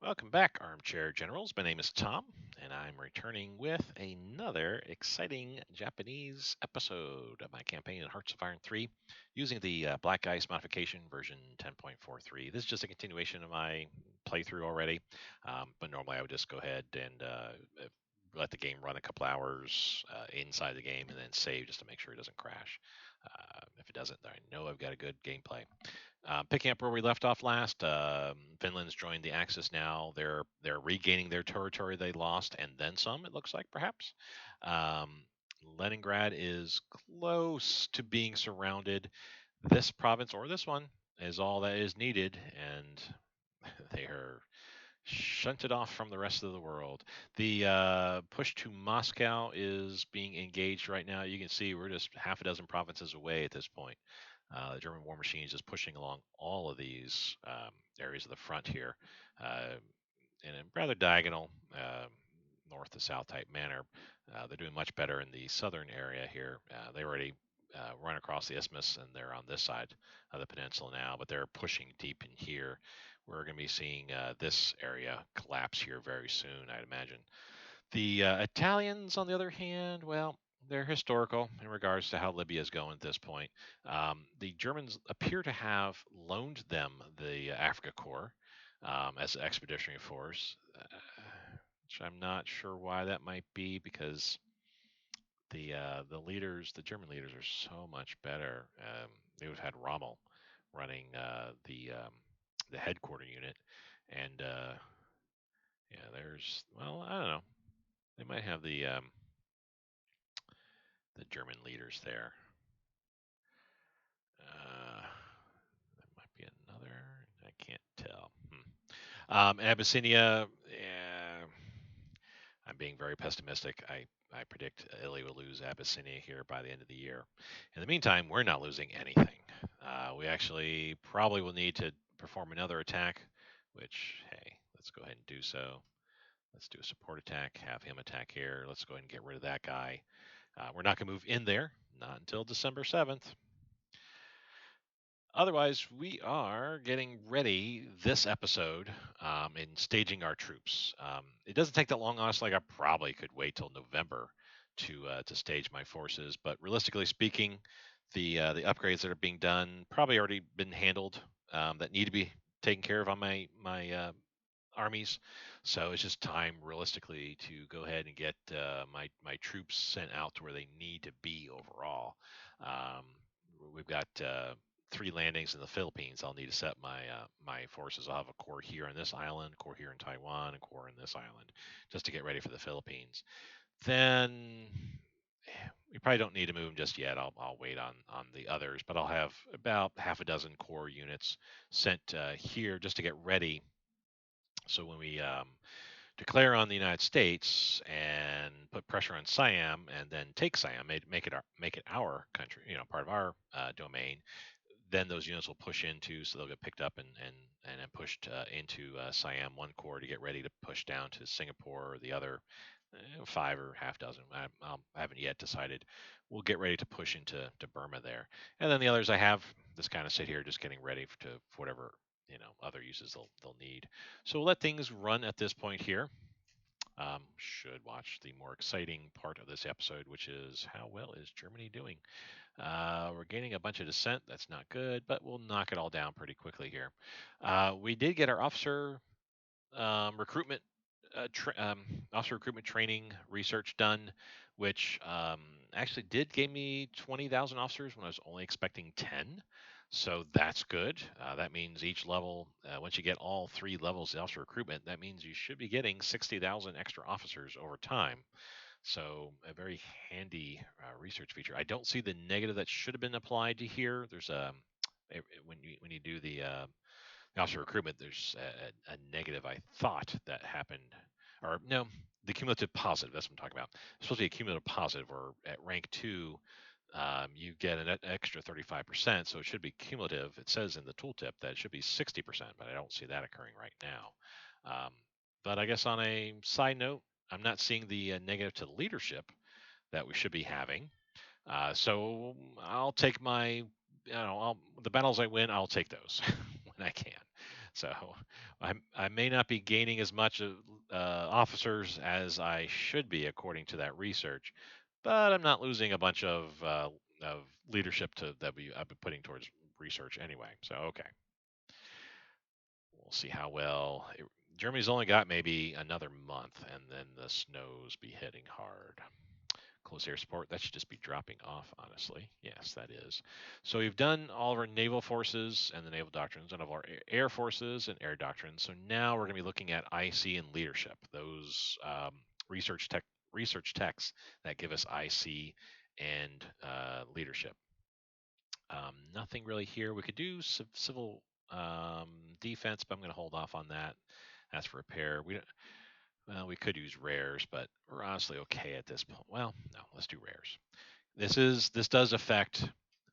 Welcome back, Armchair Generals. My name is Tom, and I'm returning with another exciting Japanese episode of my campaign in Hearts of Iron 3 using the Black Ice modification version 10.43. This is just a continuation of my playthrough already, but normally I would just go ahead and let the game run a couple hours inside the game and then save just to make sure it doesn't crash. If it doesn't, I know I've got a good gameplay. Picking up where we left off last, Finland's joined the Axis now. They're regaining their territory they lost and then some. It looks like perhaps. Um, Leningrad is close to being surrounded. This province or this one is all that is needed, and they are shunted off from the rest of the world. The push to Moscow is being engaged right now. You can see we're just half a dozen provinces away at this point. The German war machine is just pushing along all of these areas of the front here in a rather diagonal north to south type manner. They're doing much better in the southern area here. They already run across the isthmus and they're on this side of the peninsula now, but they're pushing deep in here. We're going to be seeing this area collapse here very soon, I'd imagine. The Italians, on the other hand, well, they're historical in regards to how Libya is going at this point. The Germans appear to have loaned them the Africa Corps as an expeditionary force, which I'm not sure why that might be because the leaders, the German leaders, are so much better. They would have had Rommel running the headquarter unit, and yeah, there's well, I don't know. They might have the German leaders there. There might be another. I can't tell. Abyssinia. Yeah, I'm being very pessimistic. I predict Italy will lose Abyssinia here by the end of the year. In the meantime, we're not losing anything. We actually probably will need to perform another attack, which, hey, let's go ahead and do so. Let's do a support attack, have him attack here. Let's go ahead and get rid of that guy. We're not going to move in there, not until December 7th. Otherwise, we are getting ready this episode and staging our troops. It doesn't take that long, honestly. Like I probably could wait till November to stage my forces, but realistically speaking, the upgrades that are being done probably already been handled that need to be taken care of on my armies. So it's just time, realistically, to go ahead and get my troops sent out to where they need to be overall. Um, we've got three landings in the Philippines. I'll need to set my forces. I'll have a corps here on this island, corps here in Taiwan, and corps in this island, just to get ready for the Philippines. Then we probably don't need to move them just yet. I'll wait on the others, but I'll have about half a dozen corps units sent here just to get ready. So when we declare on the United States and put pressure on Siam and then take Siam, make it our country, part of our domain, then those units will push into, so they'll get picked up and then pushed into Siam one corps to get ready to push down to Singapore or the other five or half dozen. I haven't yet decided. We'll get ready to push into Burma there, and then the others I have just kind of sit here, just getting ready for whatever other uses they'll need. So we'll let things run at this point here. Should watch the more exciting part of this episode, which is how well is Germany doing? We're gaining a bunch of dissent. That's not good, but we'll knock it all down pretty quickly here. We did get our recruitment, officer recruitment training research done, which actually did give me 20,000 officers when I was only expecting 10. So that's good. That means each level, once you get all three levels of officer recruitment, that means you should be getting 60,000 extra officers over time. So a very handy research feature. I don't see the negative that should have been applied to here. There's when you do the officer recruitment, there's a negative I thought that happened, or no, the cumulative positive. That's what I'm talking about. It's supposed to be a cumulative positive, or at rank 2, you get an extra 35%, so it should be cumulative. It says in the tooltip that it should be 60%, but I don't see that occurring right now. But I guess on a side note, I'm not seeing the negative to the leadership that we should be having. So I'll take the battles I win, I'll take those when I can. So I may not be gaining as much officers as I should be according to that research, but I'm not losing a bunch of leadership I've been putting towards research anyway. So okay, we'll see how well. Germany's only got maybe another month, and then the snows be hitting hard. Close air support, that should just be dropping off, honestly. Yes, that is. So we've done all of our naval forces and the naval doctrines, and of our air forces and air doctrines. So now we're going to be looking at IC and leadership, those research texts that give us IC and leadership. Nothing really here. We could do civil defense, but I'm going to hold off on that. As for repair, well, we could use rares, but we're honestly okay at this point. Well, no, let's do rares. This does affect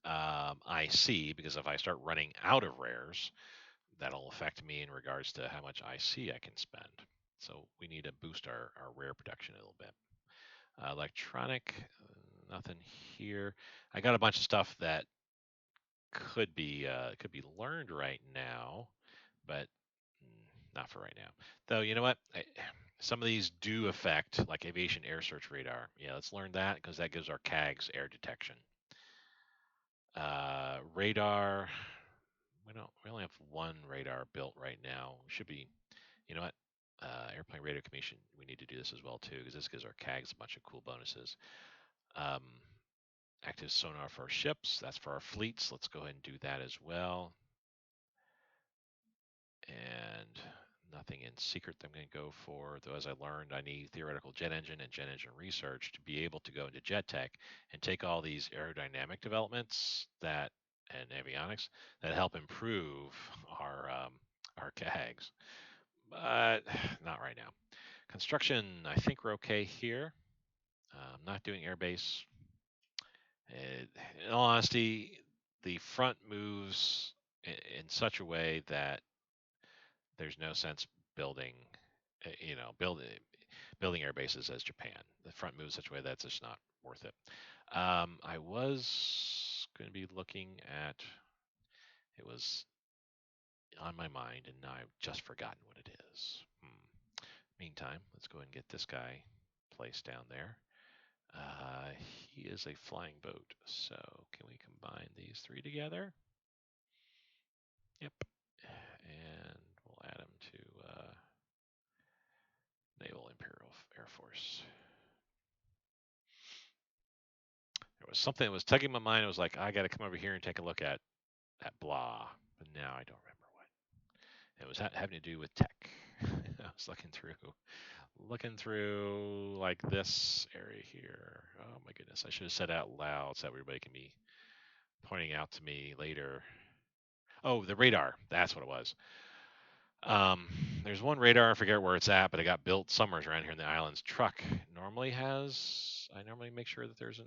IC, because if I start running out of rares, that'll affect me in regards to how much IC I can spend. So we need to boost our rare production a little bit. Electronic, nothing here. I got a bunch of stuff that could be learned right now, but not for right now. Though you know what, some of these do affect like aviation air search radar. Yeah, let's learn that because that gives our CAGs air detection. Radar, we only have one radar built right now. Should be, you know what, airplane radio commission. We need to do this as well too because this gives our CAGs a bunch of cool bonuses. Um, Active sonar for our ships. That's for our fleets. Let's go ahead and do that as well. And nothing in secret that I'm going to go for. Though, as I learned, I need theoretical jet engine and jet engine research to be able to go into jet tech and take all these aerodynamic developments and avionics that help improve our CAGs. But not right now. Construction, I think we're okay here. Not doing airbase. In all honesty, the front moves in such a way that there's no sense building, building air bases as Japan. The front moves such a way that's just not worth it. I was going to be looking at. It was on my mind, and now I've just forgotten what it is. Meantime, let's go ahead and get this guy placed down there. He is a flying boat, so can we combine these three together? Yep. And we'll add him to Naval Imperial Air Force. There was something that was tugging my mind. It was like, I got to come over here and take a look at blah. But now I don't remember what. It was having to do with tech. I was looking through like this area here. Oh my goodness. I should have said out loud so everybody can be pointing out to me later. Oh, the radar. That's what it was. There's one radar, I forget where it's at, but it got built somewhere around here in the islands. Truck normally I normally make sure that there's a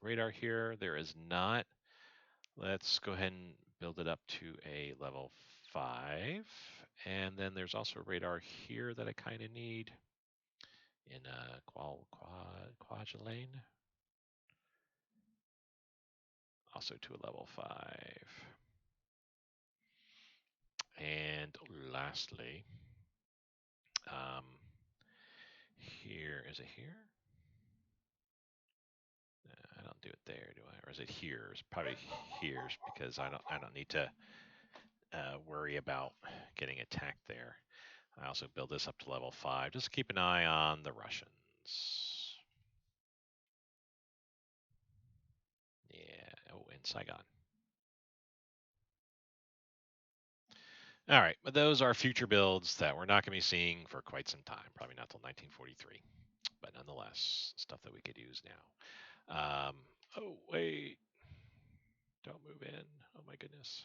radar here. There is not. Let's go ahead and build it up to a level 5. And then there's also a radar here that I kind of need in Kwajalein. Also to a level 5. And lastly, here, is it here? I don't do it there, do I? Or is it here? It's probably here because I don't need to worry about getting attacked there. I also build this up to level 5. Just keep an eye on the Russians. Yeah. Oh, in Saigon. All right, but those are future builds that we're not going to be seeing for quite some time. Probably not till 1943, but nonetheless, stuff that we could use now. Oh wait, don't move in. Oh my goodness.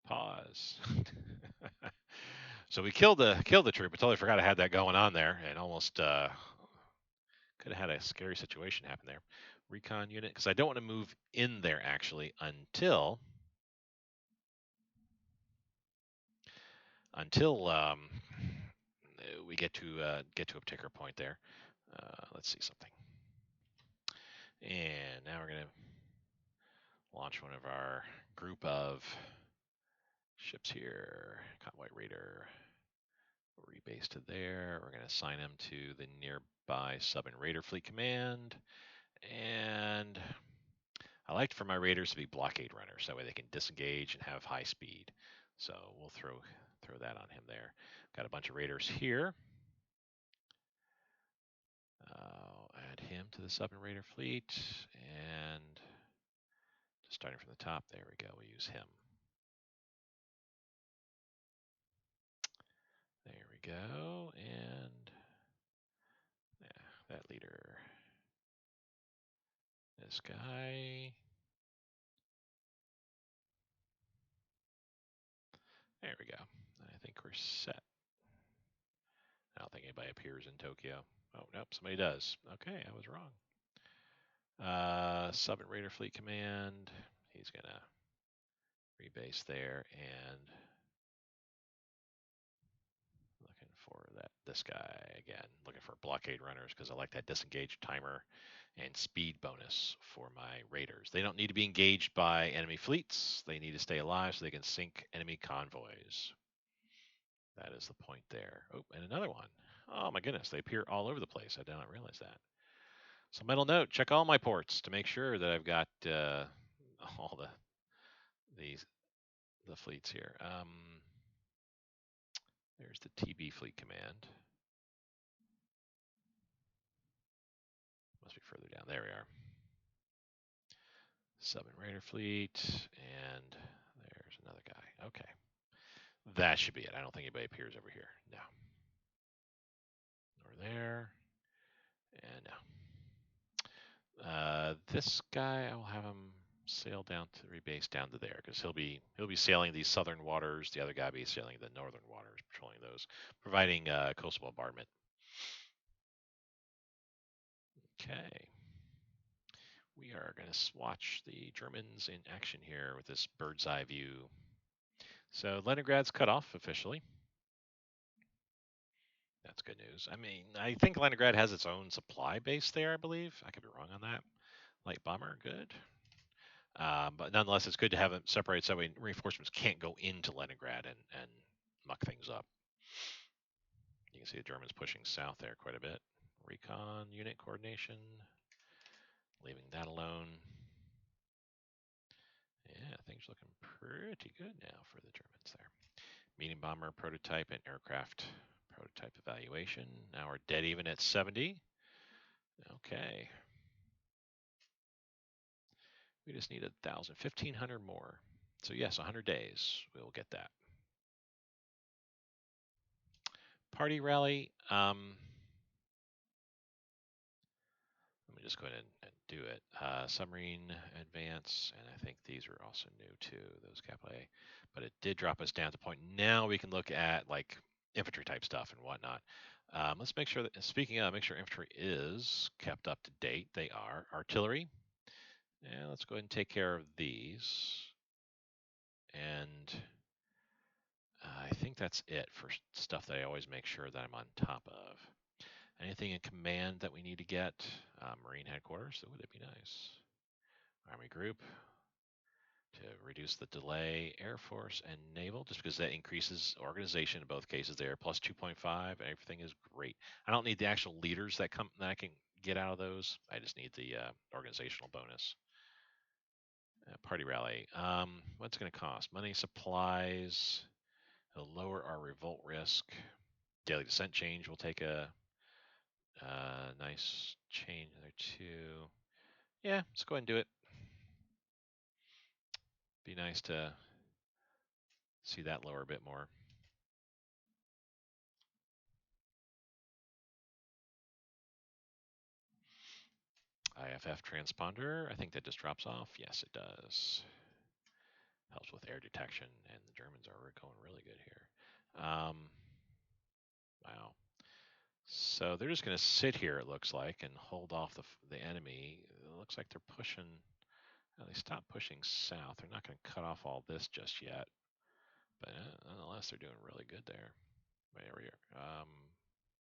Pause. So we killed the troop. I totally forgot I had that going on there, and almost could have had a scary situation happen there. Recon unit, because I don't want to move in there actually until we get to a particular point there. Let's see something. And now we're gonna launch one of our group of ships here. Convoy Raider. We'll rebase to there. We're going to assign them to the nearby Sub and Raider Fleet Command. And I like for my raiders to be blockade runners. That way they can disengage and have high speed. So we'll throw that on him there. Got a bunch of raiders here. I'll add him to the Sub and Raider fleet. And just starting from the top, there we go. We'll use him. There we go. And yeah, that leader. This guy. There we go. I think we're set. I don't think anybody appears in Tokyo. Oh, nope, somebody does. Okay, I was wrong. Sub and Raider Fleet Command. He's going to rebase there and looking for this guy again. Looking for blockade runners because I like that disengage timer and speed bonus for my raiders. They don't need to be engaged by enemy fleets. They need to stay alive so they can sink enemy convoys. That is the point there. Oh, and another one. Oh my goodness, they appear all over the place. I did not realize that. So mental note, check all my ports to make sure that I've got all the fleets here. There's the TB fleet command. Must be further down. There we are. Sub and Raider fleet, and there's another guy. Okay. That should be it. I don't think anybody appears over here. No. Nor there. And no. This guy, I will have him sail down to rebase down to there because he'll be sailing these southern waters. The other guy will be sailing the northern waters, patrolling those, providing coastal bombardment. Okay. We are going to watch the Germans in action here with this bird's eye view. So Leningrad's cut off officially. That's good news. I mean, I think Leningrad has its own supply base there, I believe. I could be wrong on that. Light bomber, good. But nonetheless, it's good to have it separated so reinforcements can't go into Leningrad and muck things up. You can see the Germans pushing south there quite a bit. Recon unit coordination, leaving that alone. Yeah, things are looking pretty good now for the Germans there. Medium bomber prototype and aircraft prototype evaluation. Now we're dead even at 70. Okay. We just need 1,000, 1,500 more. So yes, 100 days, we will get that. Party rally. Let me just go ahead and do it. Submarine advance, and I think these are also new too, those capital A. But it did drop us down to point. Now we can look at like infantry type stuff and whatnot. Let's make sure that, speaking of, make sure infantry is kept up to date. They are. Artillery. And let's go ahead and take care of these. And I think that's it for stuff that I always make sure that I'm on top of. Anything in command that we need to get? Marine headquarters, that would be nice. Army group to reduce the delay. Air Force and Naval, just because that increases organization in both cases there. Plus 2.5, everything is great. I don't need the actual leaders that I can get out of those. I just need the organizational bonus. Party rally. What's it going to cost? Money, supplies. It'll lower our revolt risk. Daily descent change will take a nice change there too. Yeah, let's go ahead and do it. Be nice to see that lower a bit more. IFF transponder, I think that just drops off. Yes, it does. Helps with air detection, and the Germans are going really good here. Wow. So they're just going to sit here, it looks like, and hold off the enemy. It looks like they're pushing. They stopped pushing south. They're not going to cut off all this just yet. But nonetheless, they're doing really good there. There we are.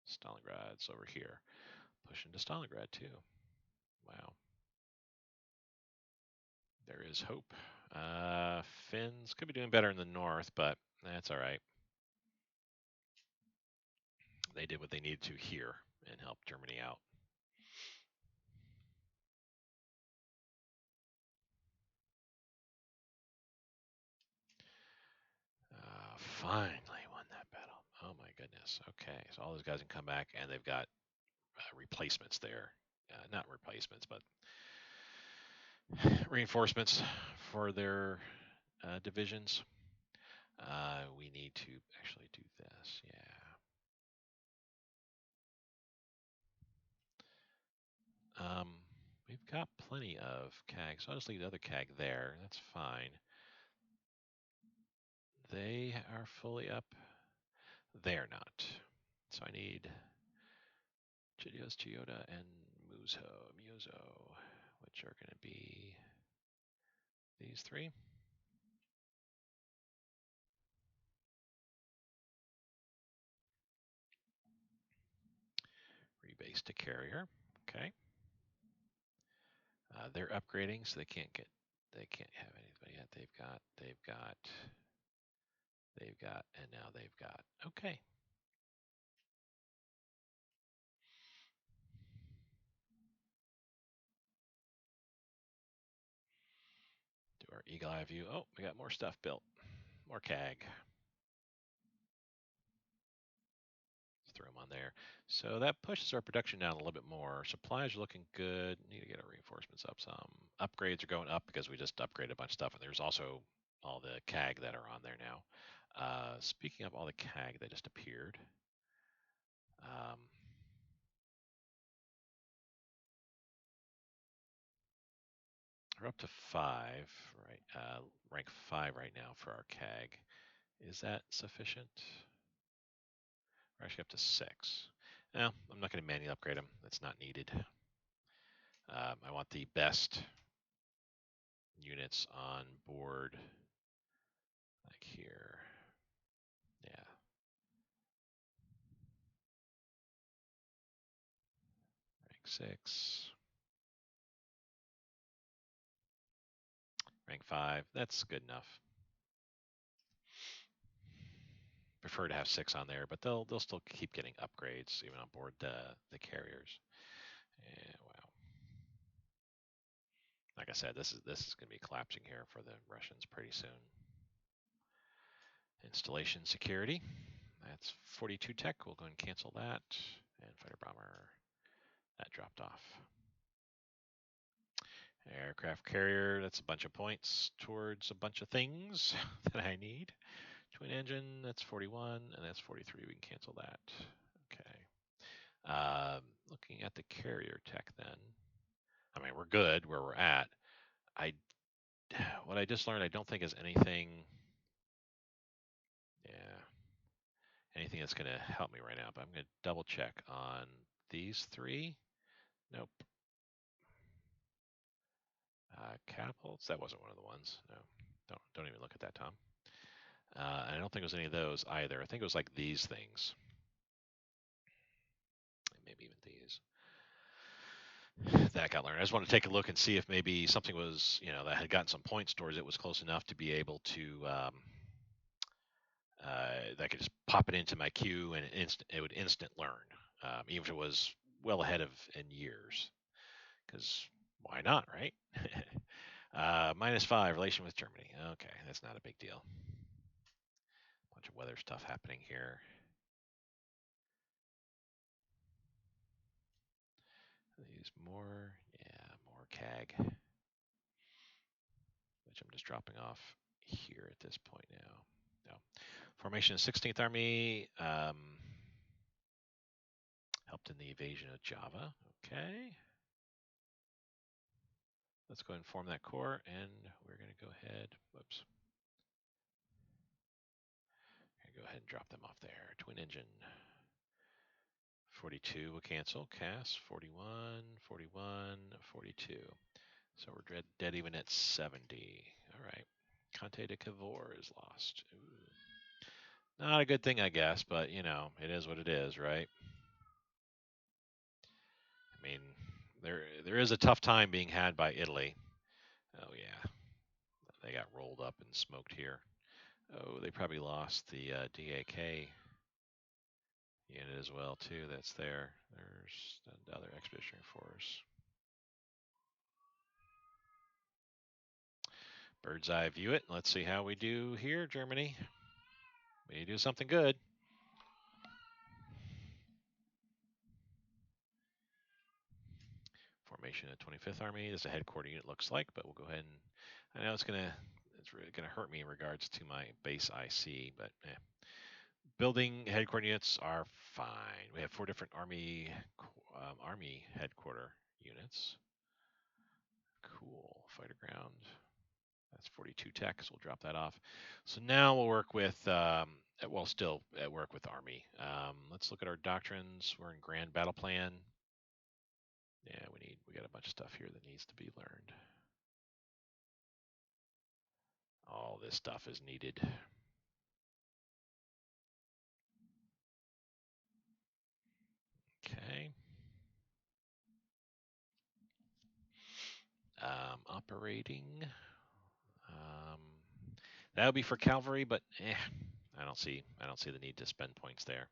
Stalingrad's over here. Pushing to Stalingrad too. Wow. There is hope. Finns could be doing better in the north, but that's all right. They did what they needed to here and helped Germany out. Finally won that battle. Oh my goodness. Okay, so all those guys can come back, and they've got replacements there. Not replacements, but reinforcements for their divisions. We need to actually do this. Yeah. We've got plenty of CAG, so I'll just leave the other CAG there. That's fine. They are fully up. They're not. So I need Chidios, Chiyoda, and Muzo, which are going to be these three. Rebase to carrier. Okay. They're upgrading, so they can't have anybody yet. They've got, and now they've got. Okay. Do our eagle eye view. Oh, we got more stuff built. More CAG. Let's throw them on there. So that pushes our production down a little bit more. Supplies are looking good. Need to get our reinforcements up some. Upgrades are going up because we just upgraded a bunch of stuff. And there's also all the CAG that are on there now. Speaking of all the CAG that just appeared, we're up to 5, right? Rank 5 right now for our CAG. Is that sufficient? We're actually up to 6. No, I'm not going to manually upgrade them. That's not needed. I want the best units on board, like here. Yeah. Rank 6. Rank 5. That's good enough. Prefer to have 6 on there, but they'll still keep getting upgrades even on board the carriers. Yeah, wow. Like I said, this is going to be collapsing here for the Russians pretty soon. Installation security. That's 42 tech. We'll go and cancel that. And fighter bomber. That dropped off. Aircraft carrier. That's a bunch of points towards a bunch of things that I need. Twin engine. That's 41, and that's 43. We can cancel that. Okay. Looking at the carrier tech, then. I mean, we're good where we're at. What I just learned, I don't think is anything. Yeah. Anything that's going to help me right now, but I'm going to double check on these 3. Nope. Catapults. That wasn't one of the ones. No. Don't even look at that, Tom. I don't think it was any of those either. I think it was like these things. Maybe even these. That got learned. I just want to take a look and see if maybe something was, that had gotten some points towards it was close enough to be able to, that I could just pop it into my queue and it would instant learn, even if it was well ahead of in years. Because why not, right? -5 relation with Germany. Okay, that's not a big deal. Bunch of weather stuff happening here. These more CAG, which I'm just dropping off here at this point now. No. Formation of 16th Army, helped in the invasion of Java. Okay. Let's go ahead and form that corps, and we're going to go ahead. Whoops. Go ahead and drop them off there. Twin engine. 42 will cancel. CAS 41, 41, 42. So we're dead even at 70. All right. Conte de Cavour is lost. Ooh. Not a good thing, I guess, but it is what it is, right? I mean, there is a tough time being had by Italy. Oh yeah, they got rolled up and smoked here. Oh, they probably lost the DAK unit as well too. That's there. There's another expeditionary force. Bird's eye view it. Let's see how we do here, Germany. We do something good. Formation of 25th Army. This is a headquarter unit looks like, but we'll go ahead and I know it's really gonna hurt me in regards to my base IC, but building headquarter units are fine. We have 4 different army headquarter units. Cool. Fighter ground. That's 42 tech, so we'll drop that off. So now we'll work with, still work with Army. Let's look at our doctrines. We're in Grand Battle Plan. Yeah, we got a bunch of stuff here that needs to be learned. All this stuff is needed. Okay. Operating. That would be for cavalry, but I don't see the need to spend points there.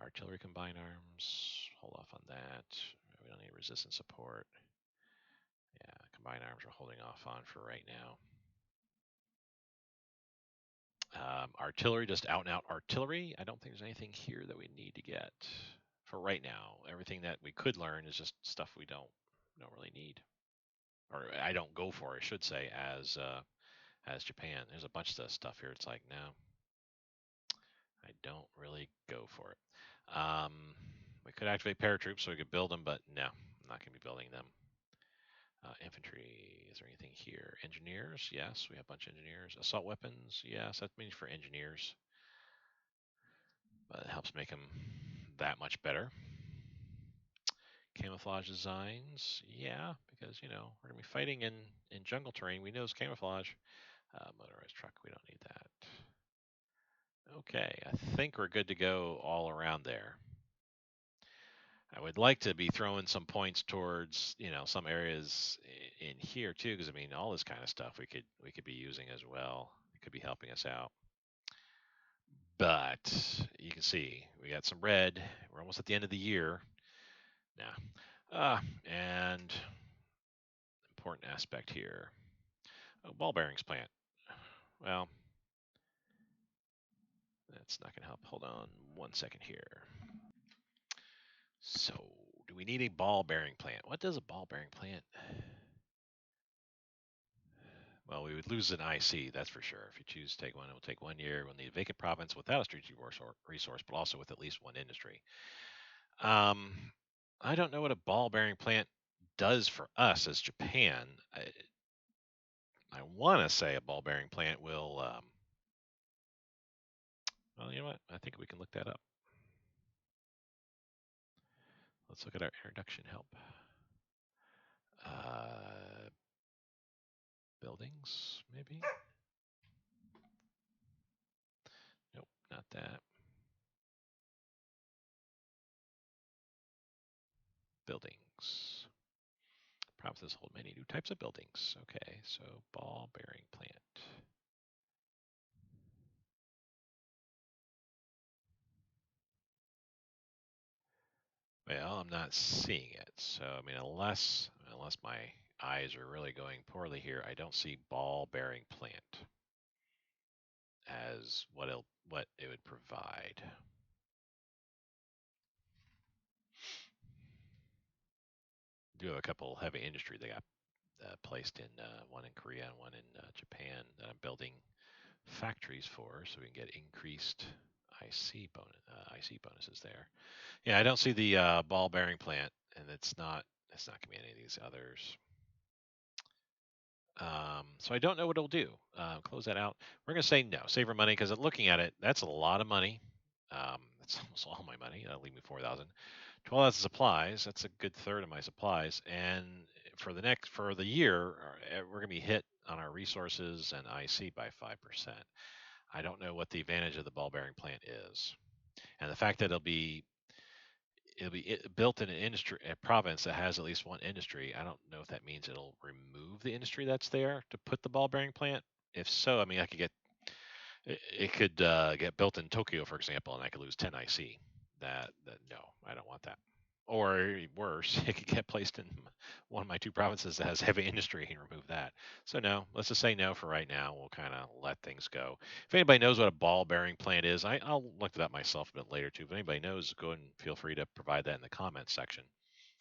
Artillery combined arms. Hold off on that. We don't need resistance support. Yeah, combined arms we're holding off on for right now. Artillery, just out and out artillery. I don't think there's anything here that we need to get for right now. Everything that we could learn is just stuff we don't really need, or I don't go for, I should say, as Japan. There's a bunch of stuff here. It's like, no, I don't really go for it. We could activate paratroops so we could build them, but no, I'm not going to be building them. Infantry, is there anything here? Engineers, yes, we have a bunch of engineers. Assault weapons, yes, that means for engineers. But it helps make them that much better. Camouflage designs, yeah, because, we're going to be fighting in jungle terrain. We know it's camouflage. Motorized truck, we don't need that. Okay, I think we're good to go all around there. I would like to be throwing some points towards, some areas in here too, because all this kind of stuff we could be using as well. It could be helping us out. But you can see we got some red. We're almost at the end of the year now. And important aspect here. Oh, ball bearings plant. Well, that's not going to help. Hold on 1 second here. So, do we need a ball bearing plant? What does a ball bearing plant? Well, we would lose an IC, that's for sure. If you choose to take one, it will take 1 year. We'll need a vacant province without a strategic resource, but also with at least one industry. I don't know what a ball bearing plant does for us as Japan. I want to say a ball bearing plant will. Well, you know what? I think we can look that up. Let's look at our introduction help. Buildings, maybe? Nope, not that. Buildings. Provinces hold many new types of buildings. Okay, so ball bearing plant. Well, I'm not seeing it. So unless my eyes are really going poorly here, I don't see ball bearing plant as what it would provide. Do have a couple heavy industry that got placed in one in Korea and one in Japan that I'm building factories for, so we can get increased IC bonuses there. Yeah, I don't see the ball bearing plant, and it's not going to be any of these others. So I don't know what it'll do. Close that out. We're going to say no. Save our money because looking at it, that's a lot of money. That's almost all my money. That'll leave me 4,000. 12,000 supplies. That's a good third of my supplies. And for the year, we're going to be hit on our resources and IC by 5%. I don't know what the advantage of the ball bearing plant is, and the fact that it'll be built in a province that has at least one industry. I don't know if that means it'll remove the industry that's there to put the ball bearing plant, If so, I mean, I could get it could get built in Tokyo, for example, and I could lose 10 IC. That no, I don't want that. Or worse, it could get placed in one of my two provinces that has heavy industry and remove that. So no, let's just say no for right now. We'll kind of let things go. If anybody knows what a ball bearing plant is, I'll look it up myself a bit later too. If anybody knows, go ahead and feel free to provide that in the comments section,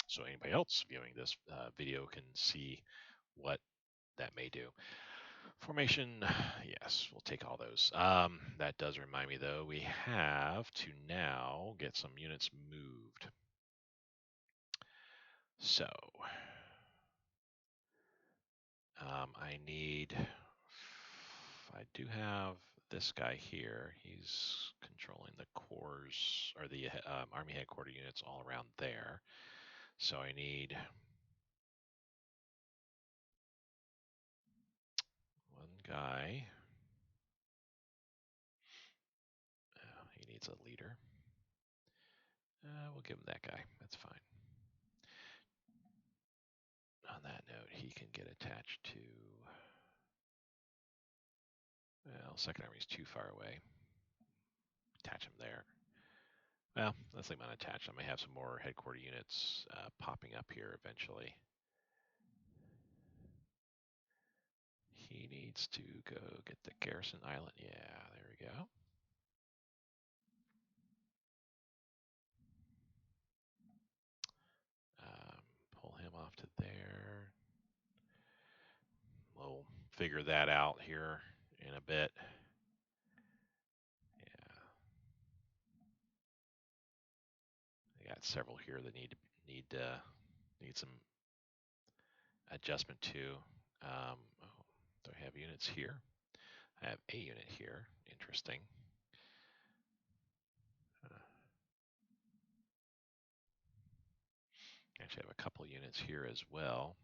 so anybody else viewing this video can see what that may do. Formation, yes, we'll take all those. That does remind me, though, we have to now get some units moved. So, I need, I do have this guy here. He's controlling the cores, or the Army headquarter units all around there. So I need one guy. He needs a leader. We'll give him that guy. That's fine. On that note, he can get attached to. Well, Second Army's too far away. Attach him there. Well, let's leave him unattached. I may have some more headquarter units popping up here eventually. He needs to go get the garrison island. Yeah, there we go. Pull him off to there. We'll figure that out here in a bit. Yeah, I got several here that need some adjustment too. Oh, do I have units here? I have a unit here. Interesting. Actually, I have a couple units here as well.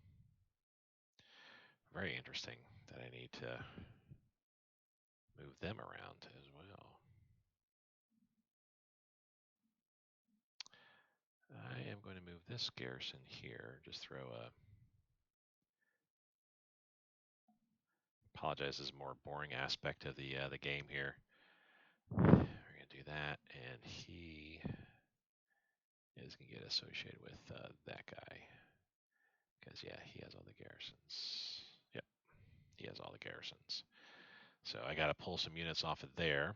Very interesting that I need to move them around as well. I am going to move this garrison here. Just throw a. Apologize, this is a more boring aspect of the game here. We're going to do that, and he is going to get associated with that guy. Because, yeah, he has all the garrisons. Yep, he has all the garrisons. So I got to pull some units off of there.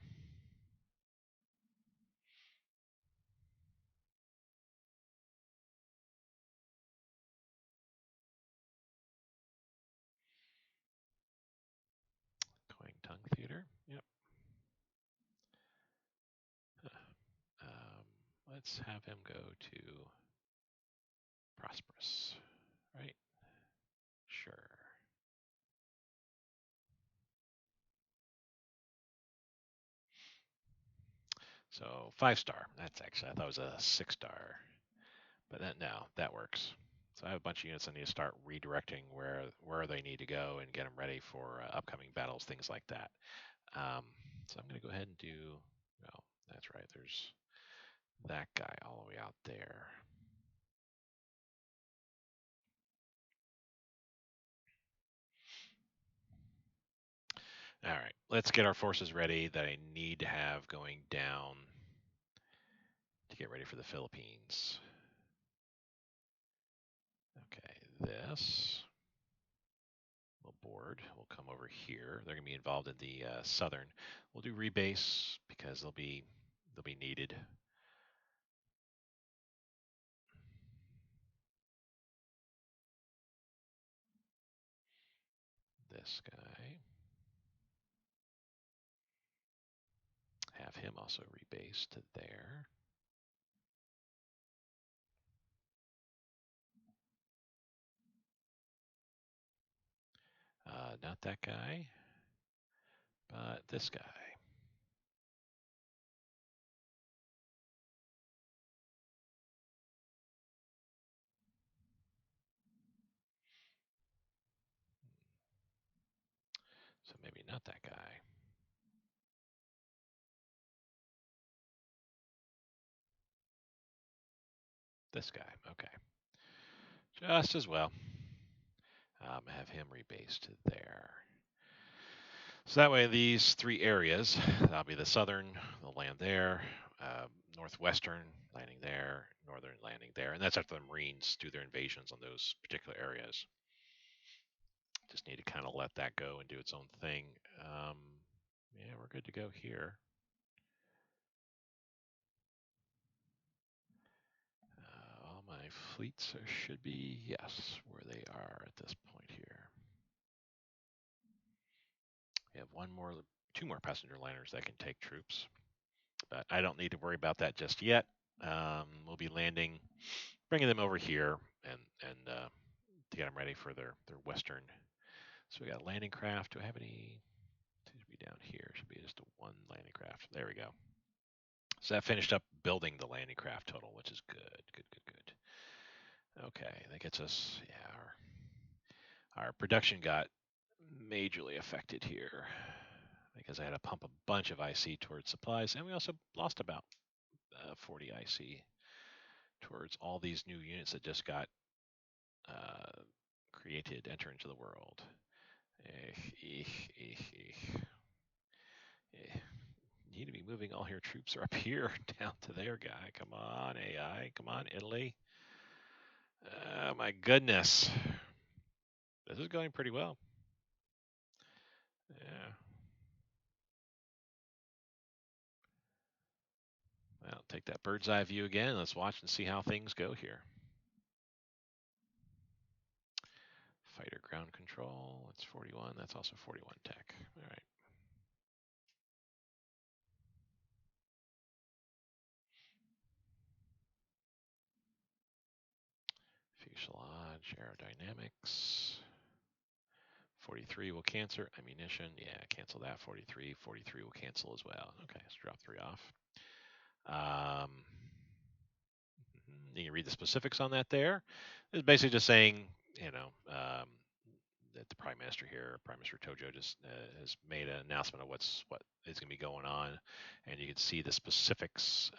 Tung Theater. Yep. Let's have him go to Prosperous, right? Sure. So 5-star. That's actually, I thought it was a 6-star, but no, that works. So I have a bunch of units I need to start redirecting where they need to go and get them ready for upcoming battles, things like that. So I'm going to go ahead and do. Well, that's right. There's that guy all the way out there. All right, let's get our forces ready that I need to have going down to get ready for the Philippines. Okay, this will board. We'll come over here. They're going to be involved in the southern. We'll do rebase because they'll be needed. This guy. Have him also rebase to there. Not that guy, but this guy. So maybe not that guy. This guy. Okay. Just as well. Have him rebase to there. So that way, these three areas, that'll be the southern, they'll land there, northwestern landing there, northern landing there, and that's after the Marines do their invasions on those particular areas. Just need to kind of let that go and do its own thing. Um, yeah, we're good to go here. All my fleets should be, yes, where they are at this point here. We have two more passenger liners that can take troops, but I don't need to worry about that just yet. We'll be landing, bringing them over here, and to get them ready for their western. So we got landing craft. Do I have any? Should be down here. Should be just a one landing craft. There we go. So that finished up building the landing craft total, which is good, good, good, good. Okay, that gets us. Yeah, our production got majorly affected here because I had to pump a bunch of IC towards supplies, and we also lost about 40 IC towards all these new units that just got uh, created, enter into the world. Need to be moving all your troops are up here down to their guy. Come on, AI. Come on, Italy. Oh my goodness. This is going pretty well. Yeah. Well, take that bird's eye view again. Let's watch and see how things go here. Fighter ground control. That's 41. That's also 41 tech. All right. Fuselage, aerodynamics. 43 will cancel. Ammunition. Yeah, cancel that. 43. 43 will cancel as well. Okay, let's drop 3 off. You can read the specifics on that there. It's basically just saying, you know, that the Prime Minister here, Prime Minister Tojo, just has made an announcement of what is going to be going on, and you can see the specifics,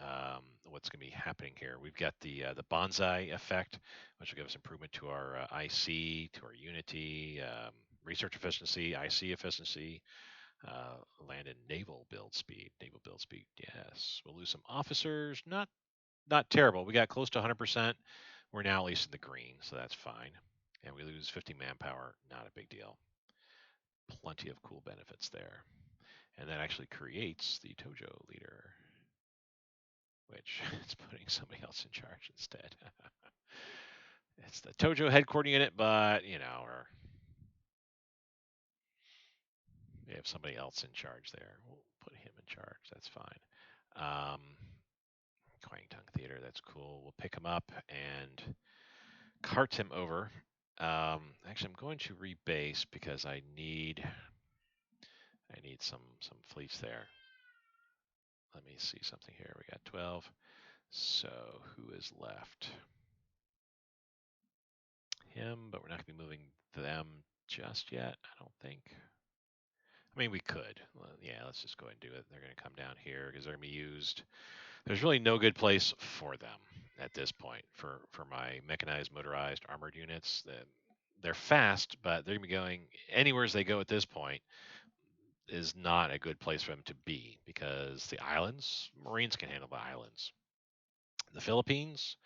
what's going to be happening here. We've got the bonsai effect, which will give us improvement to our IC, to our Unity, research efficiency, IC efficiency, land and naval build speed. Naval build speed, yes. We'll lose some officers, not terrible. We got close to 100%. We're now at least in the green, so that's fine. And we lose 50 manpower, not a big deal. Plenty of cool benefits there. And that actually creates the Tojo leader, which is putting somebody else in charge instead. It's the Tojo headquarters unit, but, or we have somebody else in charge there. We'll put him in charge. That's fine. Kwangtung Theater, that's cool. We'll pick him up and cart him over. Actually, I'm going to rebase because I need some fleets there. Let me see something here. We got 12. So who is left? Him, but we're not going to be moving them just yet. I don't think. I mean, we could. Well, yeah, let's just go ahead and do it. They're going to come down here because they're going to be used. There's really no good place for them at this point for my mechanized, motorized, armored units. They're fast, but they're going to be going anywhere as they go at this point is not a good place for them to be because the islands, Marines can handle the islands. The Philippines,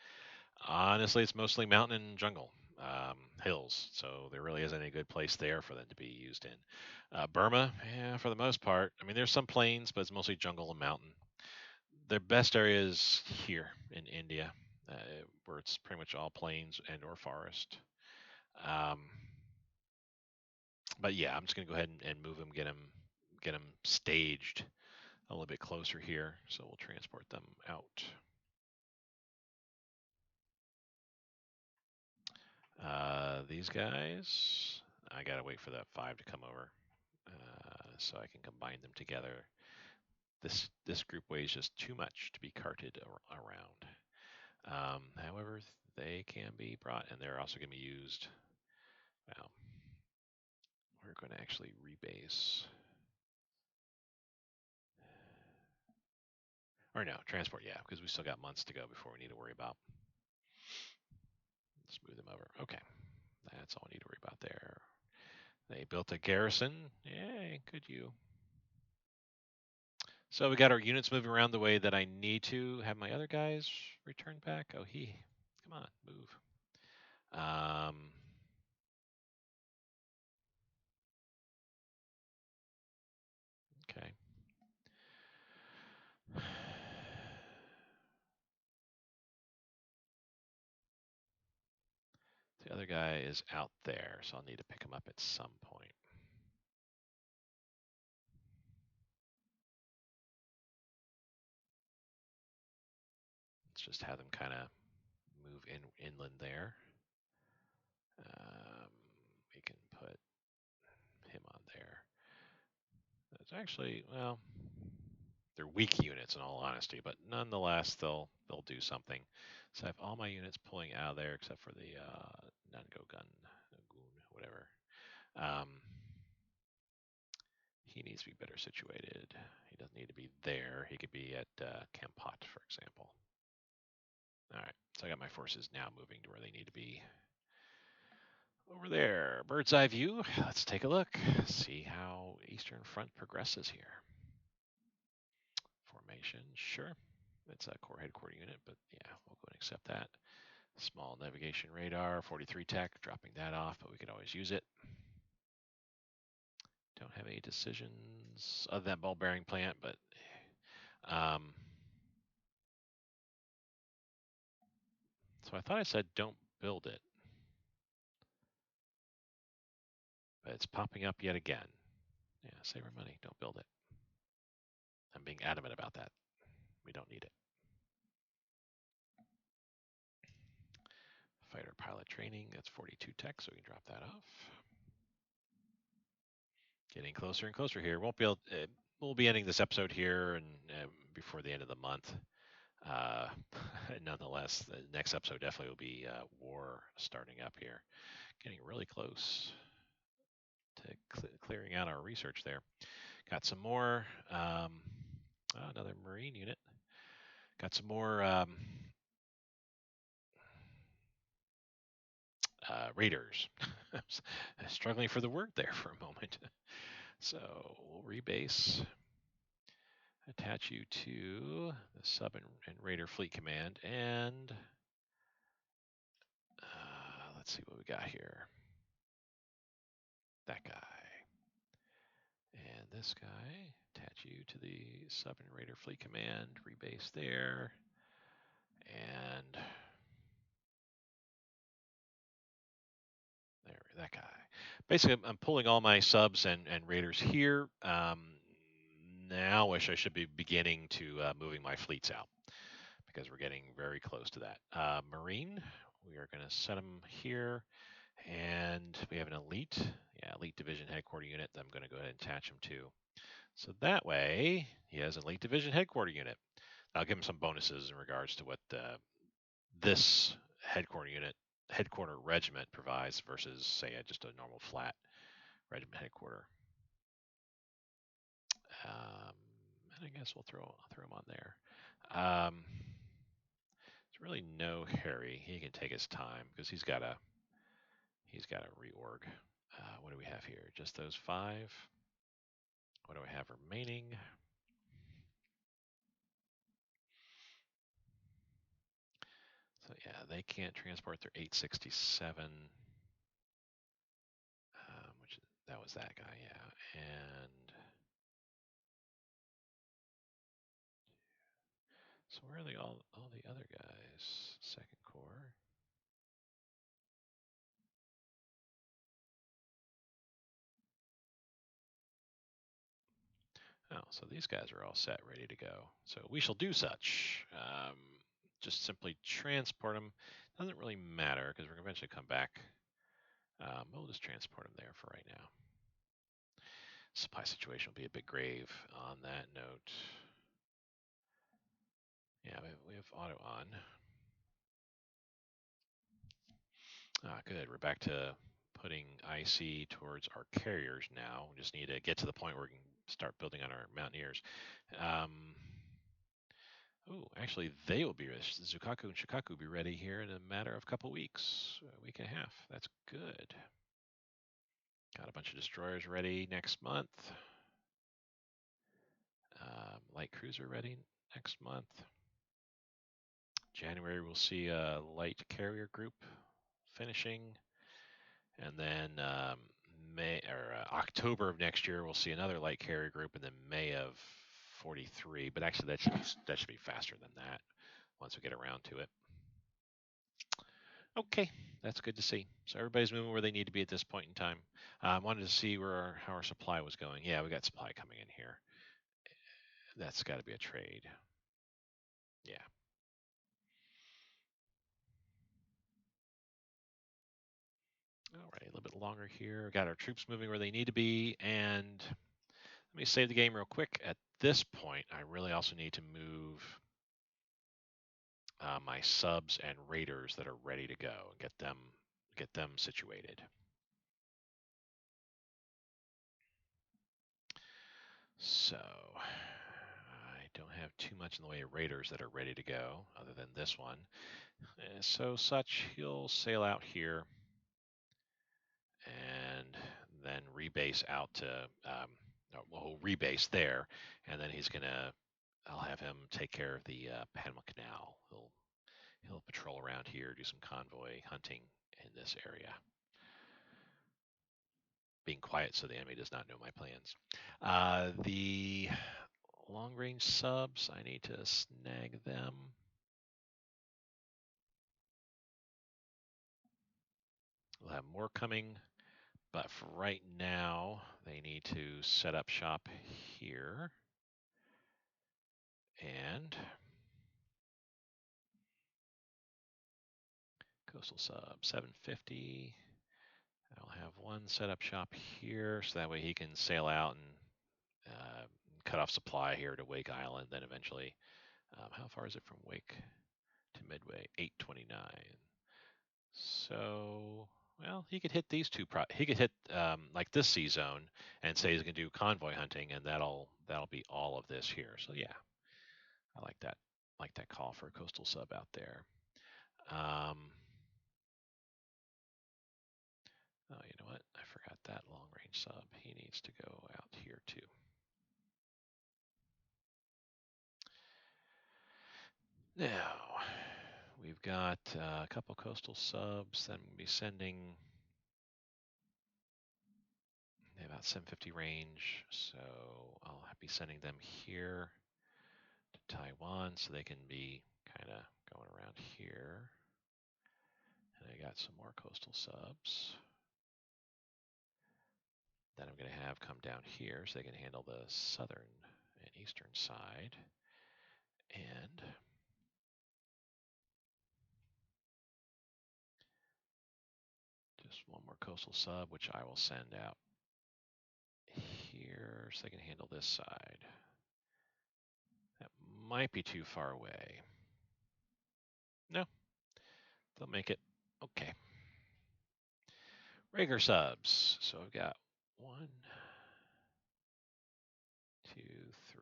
honestly, it's mostly mountain and jungle, hills. So there really isn't any good place there for them to be used in. Burma, yeah, for the most part. I mean, there's some plains, but it's mostly jungle and mountain. Their best area is here in India, where it's pretty much all plains and or forest. Um, but yeah, I'm just gonna go ahead and move them, get them staged a little bit closer here. So we'll transport them out. These guys, I gotta wait for that 5 to come over so I can combine them together. This group weighs just too much to be carted around. However, they can be brought, and they're also going to be used. Well, we're going to actually rebase. Or no, transport, yeah, because we still got months to go before we need to worry about. Let's move them over. Okay, that's all I need to worry about there. They built a garrison. Yay, good you. So we got our units moving around the way that I need to. Have my other guys return back? Oh, come on, move. Okay. The other guy is out there, so I'll need to pick him up at some point. Let's just have them kind of move inland there. We can put him on there. It's actually, well, they're weak units in all honesty, but nonetheless, they'll do something. So I have all my units pulling out of there except for the Nango gun, whatever. Um, he needs to be better situated. He doesn't need to be there. He could be at Kampot, for example. All right, so I got my forces now moving to where they need to be. Over there, bird's eye view. Let's take a look, see how Eastern Front progresses here. Formation, sure. It's a core headquarter unit, but yeah, we'll go and accept that. Small navigation radar, 43 tech, dropping that off, but we could always use it. Don't have any decisions other than ball bearing plant, but so I thought I said don't build it, but it's popping up yet again. Yeah, save our money, don't build it. I'm being adamant about that. We don't need it. Fighter pilot training, that's 42 tech, so we can drop that off. Getting closer and closer here. Won't be able. We'll be ending this episode here and before the end of the month. Uh, Nonetheless, the next episode definitely will be war starting up here. Getting really close to clearing out our research there. Got some more. Another Marine unit. Got some more raiders. Struggling for the word there for a moment. So we'll rebase. Attach you to the sub and raider fleet command, and let's see what we got here. That guy. And this guy, attach you to the sub and raider fleet command, rebase there. And there, that guy. Basically, I'm pulling all my subs and raiders here. Now, wish I should be beginning to moving my fleets out because we're getting very close to that. Marine, we are going to set them here. And we have an elite, elite division headquarter unit that I'm going to go ahead and attach him to. So that way, he has an elite division headquarter unit. I'll give him some bonuses in regards to what this headquarter regiment provides versus, say, just a normal flat regiment headquarter. And I guess I'll throw him on there. There's really no Harry. He can take his time because he's got a reorg. What do we have here? Just those 5. What do I have remaining? So yeah, they can't transport their 867, which that was that guy, yeah. And so where are they all the other guys? Second Corps. Oh, so these guys are all set, ready to go. So we shall do such. Just simply transport them. Doesn't really matter because we're going to eventually come back. We'll just transport them there for right now. Supply situation will be a bit grave on that note. Yeah, we have auto on. Good. We're back to putting IC towards our carriers now. We just need to get to the point where we can start building on our mountaineers. Actually, they will be Zukaku and Shikaku will be ready here in a matter of a couple weeks, a week and a half. That's good. Got a bunch of destroyers ready next month. Light cruiser ready next month. January we'll see a light carrier group finishing, and then October of next year we'll see another light carrier group, and then May of 43. But actually that should be faster than that once we get around to it. Okay, that's good to see. So everybody's moving where they need to be at this point in time. I wanted to see how our supply was going. Yeah, we got supply coming in here. That's got to be a trade. Yeah. All right, a little bit longer here. Got our troops moving where they need to be, and let me save the game real quick. At this point, I really also need to move my subs and raiders that are ready to go and get them situated. So I don't have too much in the way of raiders that are ready to go, other than this one. So such, he'll sail out here and then rebase out to, well, he'll rebase there, and then I'll have him take care of the Panama Canal. He'll patrol around here, do some convoy hunting in this area, being quiet so the enemy does not know my plans. The long range subs, I need to snag them. We'll have more coming, but for right now, they need to set up shop here. And coastal sub 750. I'll have one set up shop here, so that way he can sail out and cut off supply here to Wake Island. Then eventually, how far is it from Wake to Midway? 829. So, well, he could hit these two. He could hit like this sea zone and say he's going to do convoy hunting, and that'll be all of this here. So yeah, I like that. Like that call for a coastal sub out there. Oh, you know what? I forgot that long range sub. He needs to go out here too. Now, we've got a couple coastal subs that I'm going to be sending. They have about 750 range, so I'll be sending them here to Taiwan so they can be kind of going around here. And I got some more coastal subs that I'm going to have come down here so they can handle the southern and eastern side. And just one more coastal sub, which I will send out here so they can handle this side. That might be too far away. No, they'll make it. Okay. Rager subs. So I've got 1, 2, 3.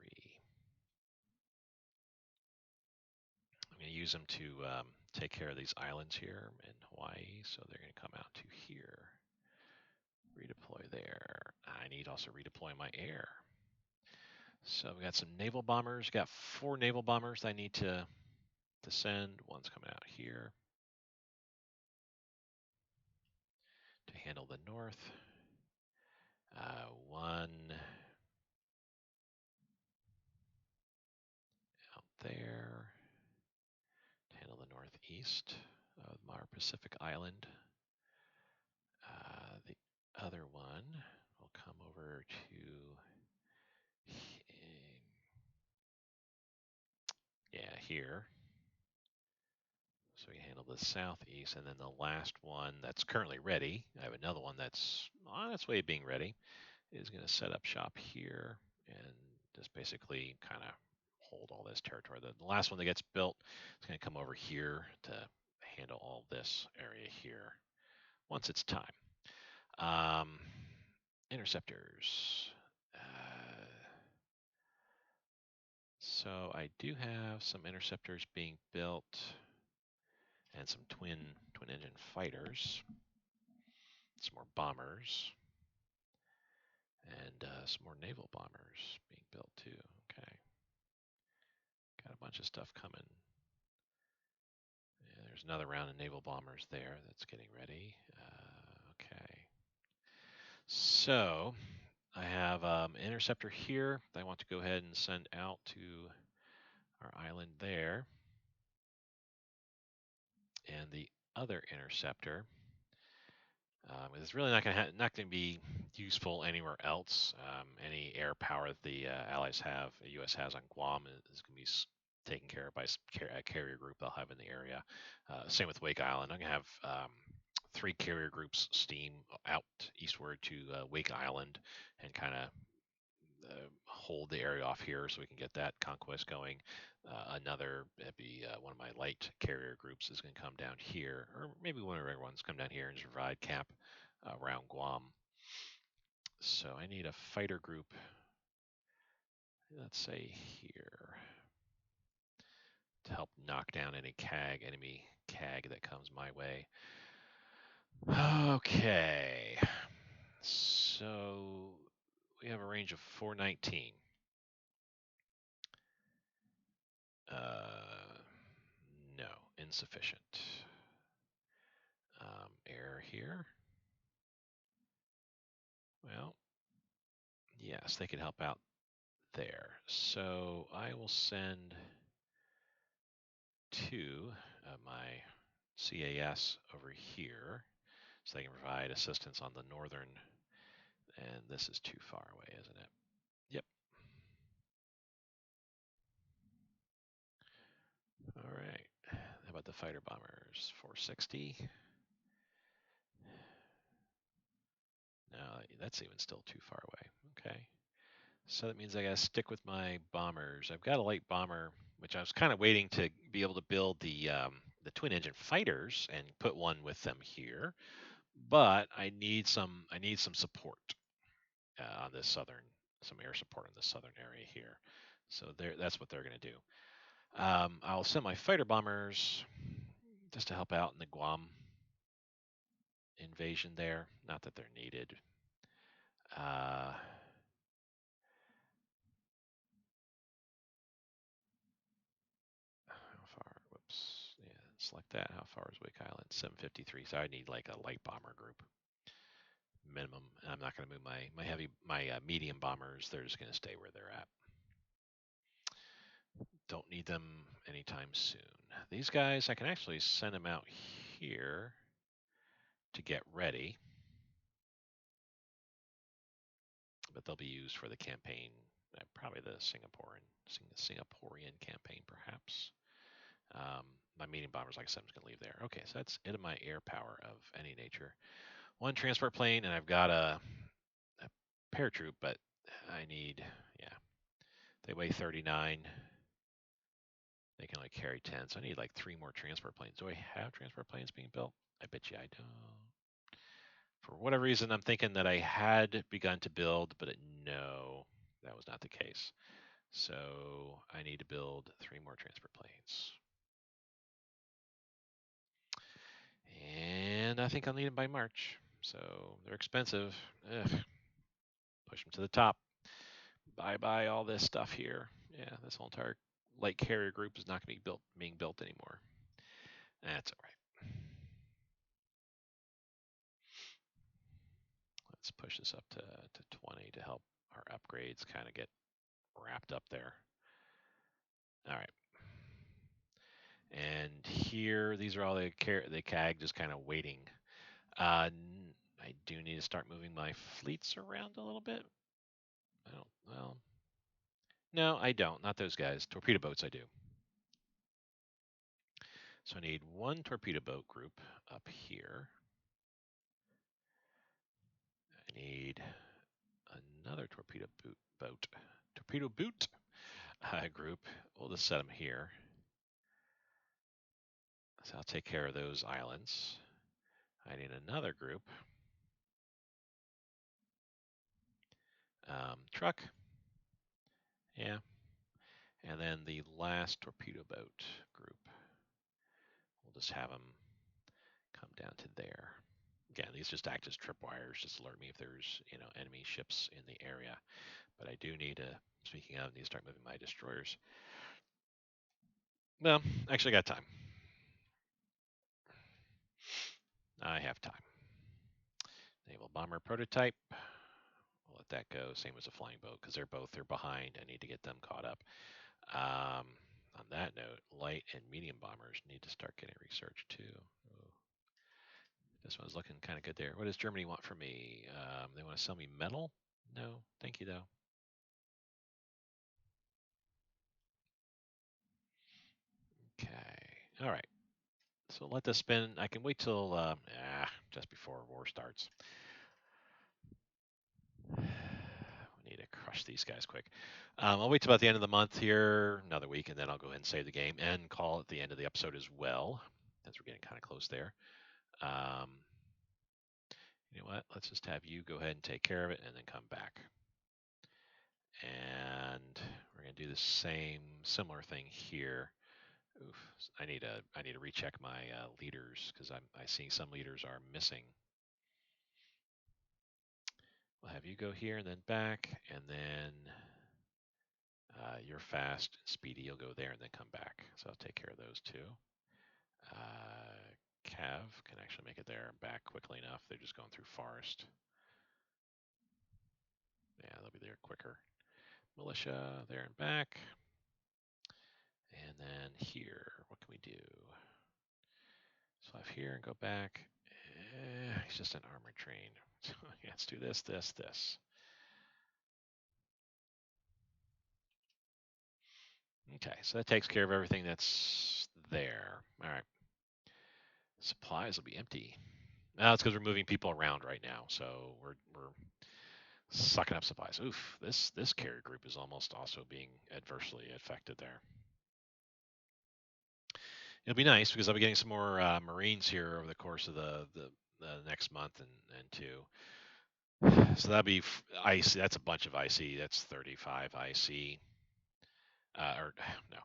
I'm going to use them to take care of these islands here in Hawaii. So they're going to come out to here. Redeploy there. I need also redeploy my air. So we got some naval bombers. Got 4 naval bombers I need to send. One's coming out here to handle the north. One out there to handle the northeast of our Pacific Island. The other one will come over to, here. So we handle the southeast, and then the last one that's currently ready, I have another one that's on its way being ready, is going to set up shop here and just basically kind of hold all this territory. The last one that gets built is going to come over here to handle all this area here once it's time. Interceptors. So I do have some interceptors being built and some twin engine fighters. Some more bombers. And some more naval bombers being built too. Okay. Got a bunch of stuff coming. Yeah, there's another round of naval bombers there that's getting ready. Okay. So I have an interceptor here that I want to go ahead and send out to our island there. And the other interceptor it's really not going to be useful anywhere else. Any air power that the Allies have, the U.S. has on Guam, is going to be taken care of by a carrier group they'll have in the area. Same with Wake Island. I'm going to have 3 carrier groups steam out eastward to Wake Island and kind of hold the area off here so we can get that conquest going. Another, that'd be one of my light carrier groups is going to come down here, or maybe one of the ones come down here and just provide cap around Guam. So I need a fighter group, let's say here, to help knock down any enemy CAG that comes my way. Okay, so we have a range of 419. No, insufficient. Air here. Well, yes, they could help out there. So I will send 2 of my CAS over here so they can provide assistance on the northern. And this is too far away, isn't it? Yep. All right. How about the fighter bombers? 460. No, that's even still too far away. Okay. So that means I got to stick with my bombers. I've got a light bomber, which I was kind of waiting to be able to build the twin engine fighters and put one with them here, but I need some support on this some air support in the southern area here. So that's what they're going to do. I'll send my fighter bombers just to help out in the Guam invasion there. Not that they're needed. How far? Whoops. Yeah, select that. How far is Wake Island? 753. So I need like a light bomber group minimum. And I'm not going to move my medium bombers. They're just going to stay where they're at. Don't need them anytime soon. These guys, I can actually send them out here to get ready, but they'll be used for the campaign, probably the Singaporean campaign, perhaps. My medium bombers, like I said, I'm just going to leave there. Okay, so that's it of my air power of any nature. 1 transport plane, and I've got a paratroop, but I need, yeah, they weigh 39. They can only carry 10, so I need like 3 more transport planes. Do I have transport planes being built? I bet you I don't. For whatever reason, I'm thinking that I had begun to build, but no, that was not the case. So I need to build 3 more transport planes. And I think I'll need them by March. So they're expensive. Ugh. Push them to the top. Bye all this stuff here. Yeah, this whole entire light carrier group is not going to be being built anymore. That's all right. Let's push this up to 20 to help our upgrades kind of get wrapped up there. All right. And here, these are all the CAG just kind of waiting. I do need to start moving my fleets around a little bit. Well, no, I don't. Not those guys. Torpedo boats, I do. So I need 1 torpedo boat group up here. I need another torpedo boat group. We'll just set them here. So I'll take care of those islands. I need another group. Truck. Yeah. And then the last torpedo boat group. We'll just have them come down to there. Again, these just act as tripwires, just alert me if there's enemy ships in the area. But I do need to. Speaking of, I need to start moving my destroyers. Well, actually, I got time. I have time. Naval bomber prototype. We'll let that go. Same as a flying boat because they're behind. I need to get them caught up. On that note, light and medium bombers need to start getting researched too. Ooh. This one's looking kind of good there. What does Germany want from me? They want to sell me metal? No, thank you though. Okay. All right. So let this spin. I can wait till just before war starts. We need to crush these guys quick. I'll wait till about the end of the month here, another week, and then I'll go ahead and save the game and call it the end of the episode as well, as we're getting kind of close there. Um, you know what? Let's just have you go ahead and take care of it and then come back. And we're going to do the similar thing here. Oof, I need to recheck my leaders because I see some leaders are missing. We'll have you go here and then back, and then you're fast and speedy. You'll go there and then come back. So I'll take care of those two. Cav can actually make it there and back quickly enough. They're just going through forest. Yeah, they'll be there quicker. Militia there and back. And then here, what can we do? So I have here and go back. He's just an armored train. So let's do this, this, this. Okay, so that takes care of everything that's there. All right. Supplies will be empty. Now it's because we're moving people around right now, so we're sucking up supplies. Oof, this carrier group is almost also being adversely affected there. It'll be nice because I'll be getting some more Marines here over the course of the next month and two. So that'll be IC. That's a bunch of IC. That's 35 IC. Or no,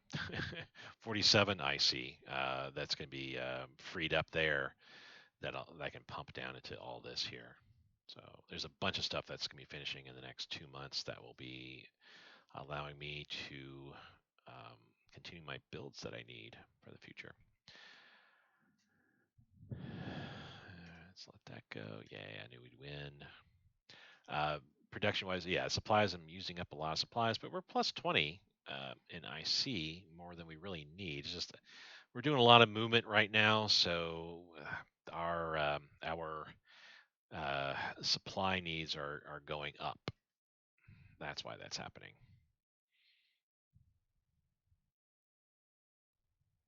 47 IC. That's going to be freed up there that I can pump down into all this here. So there's a bunch of stuff that's going to be finishing in the next 2 months that will be allowing me to continue my builds that I need for the future. Let's let that go. Yeah, I knew we'd win. Production-wise, yeah, supplies, I'm using up a lot of supplies, but we're plus 20 in IC, more than we really need. It's just we're doing a lot of movement right now, so our supply needs are going up. That's why that's happening.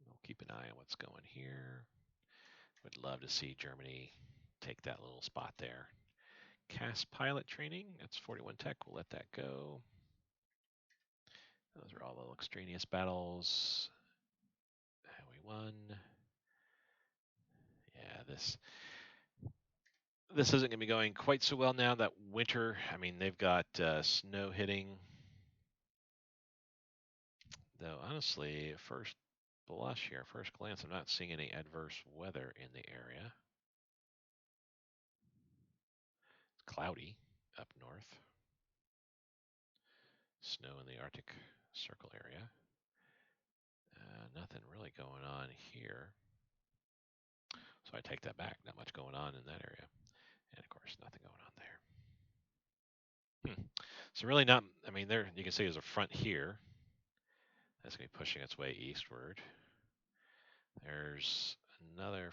We'll keep an eye on what's going here. Would love to see Germany take that little spot there. CAS pilot training, that's 41 tech. We'll let that go. Those are all the extraneous battles. And we won. Yeah, this isn't going to be going quite so well now that winter. I mean, they've got snow hitting. Though, honestly, first blush here, first glance, I'm not seeing any adverse weather in the area. It's cloudy up north. Snow in the Arctic Circle area. Nothing really going on here. So I take that back. Not much going on in that area. And of course, nothing going on there. So really not, I mean, there you can see there's a front here. That's going to be pushing its way eastward. There's another,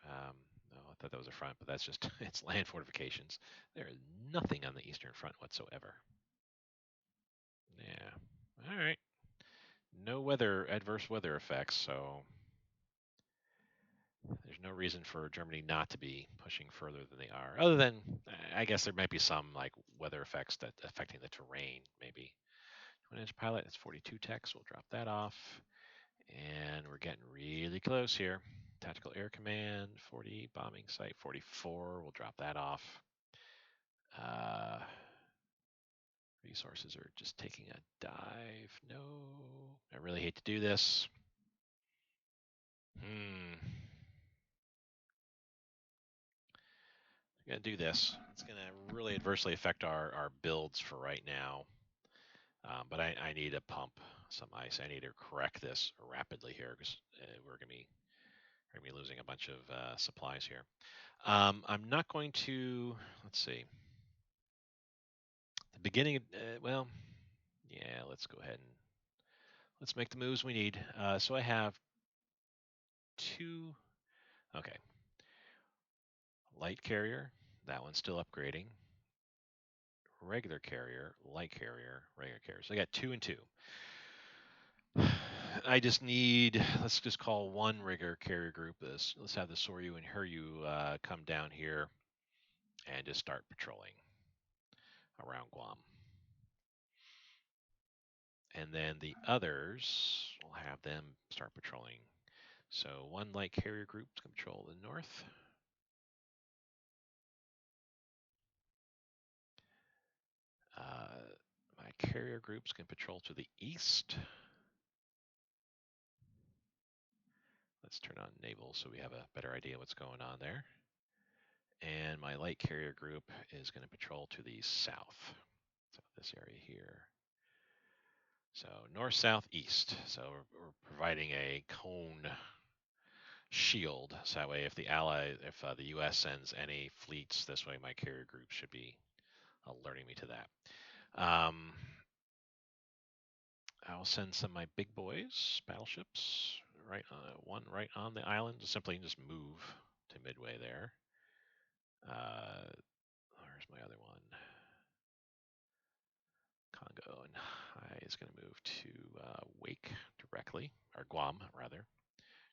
no, I thought that was a front, but that's just, it's land fortifications. There is nothing on the eastern front whatsoever. Yeah, all right. No adverse weather effects, so there's no reason for Germany not to be pushing further than they are. Other than, I guess there might be some like weather effects that affecting the terrain, maybe. 20-inch pilot, it's 42 tech, so we'll drop that off. And we're getting really close here. Tactical Air Command, 40, bombing site, 44. We'll drop that off. Resources are just taking a dive. No, I really hate to do this. gonna do this. It's gonna really adversely affect our builds for right now. But I need to pump some ice. I need to correct this rapidly here because we're gonna be losing a bunch of supplies here. I'm not going to. Let's see. The beginning. Well, yeah. Let's go ahead and let's make the moves we need. So I have two. Okay. Light carrier. That one's still upgrading. Regular carrier, light carrier, regular carrier. So I got 2 and 2. I just need, let's just call one regular carrier group this. Let's have the Soryu and Hiryu come down here and just start patrolling around Guam. And then the others, we'll have them start patrolling. So one light carrier group can patrol the north. My carrier groups can patrol to the east. Let's turn on naval so we have a better idea what's going on there. And my light carrier group is going to patrol to the south. So this area here. So north, south, east. So we're providing a cone shield. So that way, if the U.S. sends any fleets this way, my carrier group should be alerting me to that. I'll send some of my big boys, battleships, one right on the island. Simply just move to midway there. Where's my other one? Congo, and I is going to move to Wake directly, or Guam rather,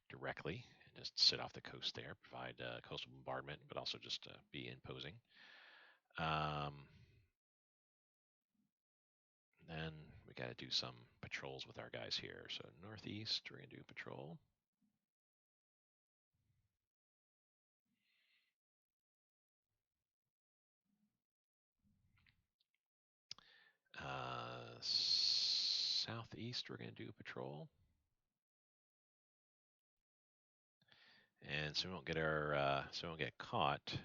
directly, and just sit off the coast there, provide coastal bombardment, but also just be imposing. Then we got to do some patrols with our guys here. So northeast, we're going to do a patrol. Southeast, we're going to do a patrol. And so we won't get caught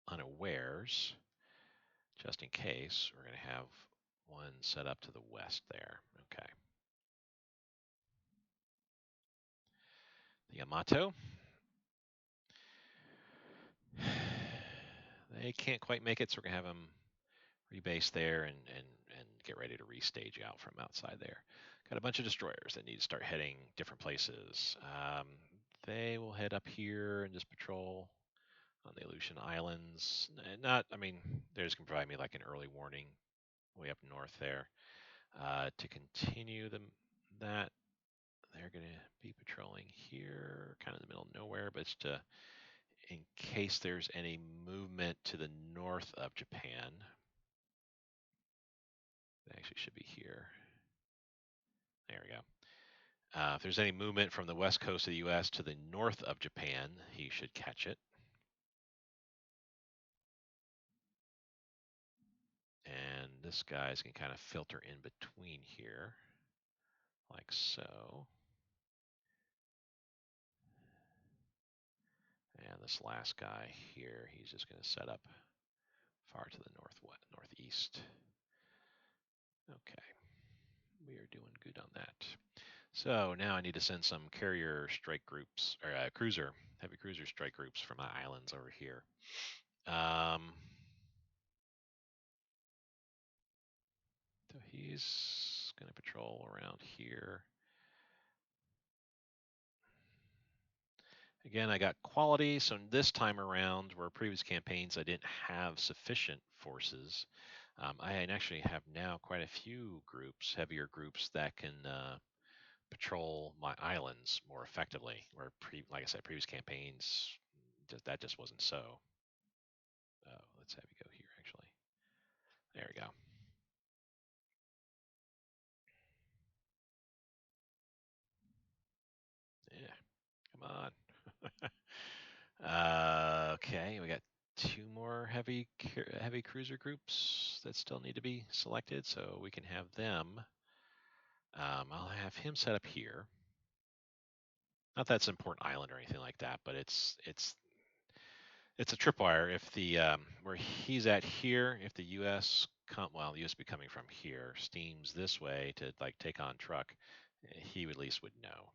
unawares. Just in case, we're going to have one set up to the west there. Okay. The Yamato. They can't quite make it, so we're going to have them rebase there and get ready to restage out from outside there. Got a bunch of destroyers that need to start heading different places. They will head up here and just patrol on the Aleutian Islands. They're just going to provide me like an early warning way up north there. To continue that, they're going to be patrolling here, kind of in the middle of nowhere, but it's in case there's any movement to the north of Japan. They actually should be here. There we go. If there's any movement from the west coast of the U.S. to the north of Japan, he should catch it. And this guy's going to kind of filter in between here, like so. And this last guy here, he's just going to set up far to the northeast. Okay, we are doing good on that. So now I need to send some carrier strike groups, or heavy cruiser strike groups from my islands over here. So he's going to patrol around here. Again, I got quality, so this time around, where previous campaigns I didn't have sufficient forces, I actually have now quite a few groups, heavier groups, that can patrol my islands more effectively, where, like I said, previous campaigns, that just wasn't so. Oh, let's have you go here, actually. There we go. Yeah, come on. Okay, we got two more heavy cruiser groups that still need to be selected, so we can have them. I'll have him set up here. Not that it's an important island or anything like that, but it's It's a tripwire. If the where he's at here, if the U.S. Well, the U.S. be coming from here, steams this way to like take on truck, he at least would know.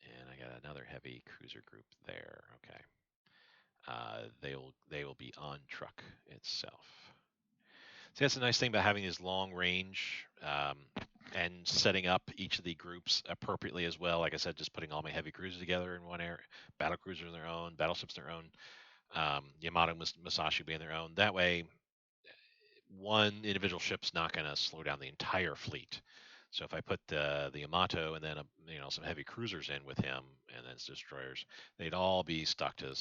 And I got another heavy cruiser group there. Okay. They will be on truck itself. See, that's the nice thing about having this long range and setting up each of the groups appropriately as well. Like I said, just putting all my heavy cruisers together in one area, battle cruisers in their own, battleships in their own, Yamato Musashi being their own. That way, one individual ship's not going to slow down the entire fleet. So if I put the Yamato and then some heavy cruisers in with him and then destroyers, they'd all be stuck to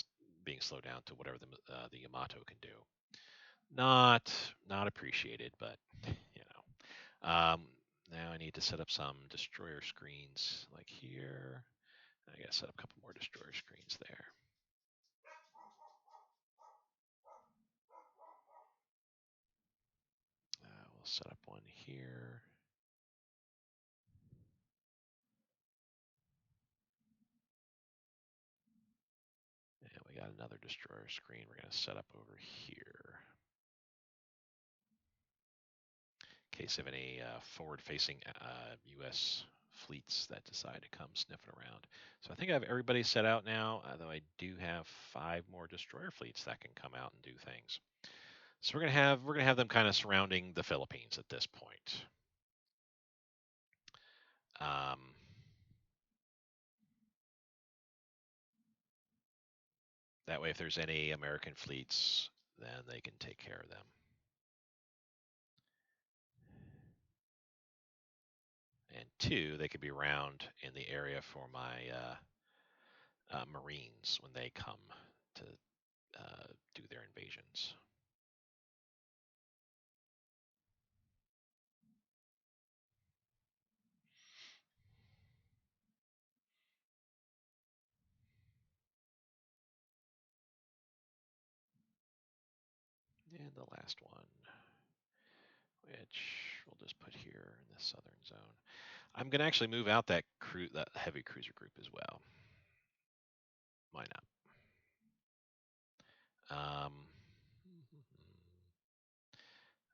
being slowed down to whatever the Yamato can do. Not not appreciated, but you know. Now I need to set up some destroyer screens like here. I gotta set up a couple more destroyer screens there. We'll set up one here. And we got another destroyer screen we're gonna set up over here. In case of any forward-facing U.S. fleets that decide to come sniffing around. So I think I have everybody set out now, though I do have 5 more destroyer fleets that can come out and do things. So we're gonna have them kind of surrounding the Philippines at this point. Um, that way, if there's any American fleets, then they can take care of them. And 2, they could be around in the area for my Marines when they come to do their invasions. And the last one, which we'll just put here in the southern zone. I'm going to actually move out that heavy cruiser group as well. Why not?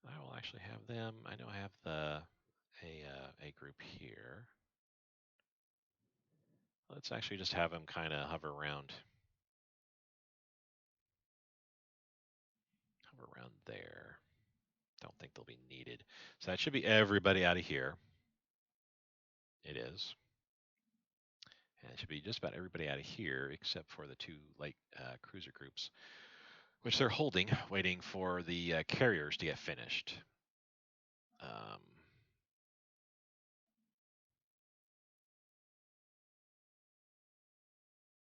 I will actually have them. I know I have a group here. Let's actually just have them kind of hover around there. Don't think they'll be needed. So that should be everybody out of here. It is. And it should be just about everybody out of here except for the 2 light cruiser groups, which they're holding, waiting for the carriers to get finished. Um,